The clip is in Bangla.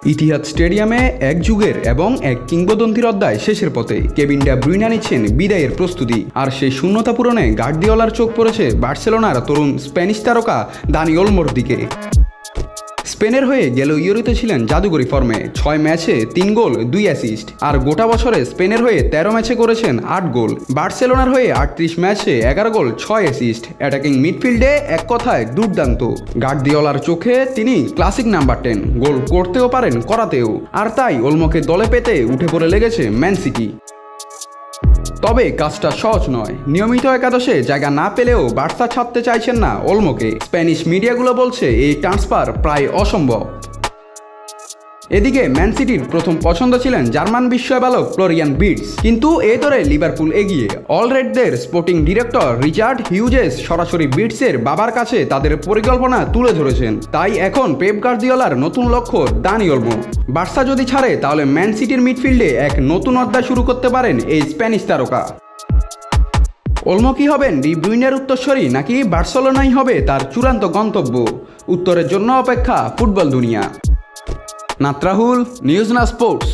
ইতিহাদ স্টেডিয়ামে এক যুগের এবং এক কিংবদন্তির অধ্যায় শেষের পথে। কেভিন ডি ব্রুইনে নিচ্ছেন বিদায়ের প্রস্তুতি, আর সেই শূন্যতা পূরণে গার্দিওলার চোখ পড়েছে বার্সেলোনার তরুণ স্প্যানিশ তারকা দানি ওলমোর দিকে। স্পেনের হয়ে গেল ইউরোতে ছিলেন জাদুকরী ফর্মে, 6 ম্যাচে 3 গোল 2 অ্যাসিস্ট, আর গোটা বছরে স্পেনের হয়ে 13 ম্যাচে করেছেন 8 গোল। বার্সেলোনার হয়ে 38 ম্যাচে 11 গোল 6 অ্যাসিস্ট। অ্যাটাকিং মিডফিল্ডে এক কথায় দুর্দান্ত। গার্দিওলার চোখে তিনি ক্লাসিক নাম্বার 10, গোল করতেও পারেন করাতেও, আর তাই ওলমোকে দলে পেতে উঠে পড়ে লেগেছে ম্যান সিটি। তবে কাজটা সহজ নয়। নিয়মিত একাদশে জায়গা না পেলেও বার্সা ছাড়তে চাইছেন না ওলমোকে। স্প্যানিশ মিডিয়াগুলো বলছে এই ট্রান্সফার প্রায় অসম্ভব। এদিকে ম্যান সিটির প্রথম পছন্দ ছিলেন জার্মান বিস্ময় বালক ফ্লোরিয়ান ভির্টস, কিন্তু এ দরে লিভারপুল এগিয়ে। অলরেডদের স্পোর্টিং ডিরেক্টর রিচার্ড হিউজেস সরাসরি ভির্টসের বাবার কাছে তাদের পরিকল্পনা তুলে ধরেছেন। তাই এখন পেপ গার্দিওলার নতুন লক্ষ্য দানি ওলমো। বার্সা যদি ছাড়ে তাহলে ম্যান সিটির মিডফিল্ডে এক নতুন অধ্যায় শুরু করতে পারেন এই স্প্যানিশ তারকা। ওলমো কি হবেন ডি ব্রুইনের উত্তরসূরি, নাকি বার্সেলোনাই হবে তার চূড়ান্ত গন্তব্য? উত্তরের জন্য অপেক্ষা ফুটবল দুনিয়া। নাতরাহুল, নিউজ না স্পোর্টস।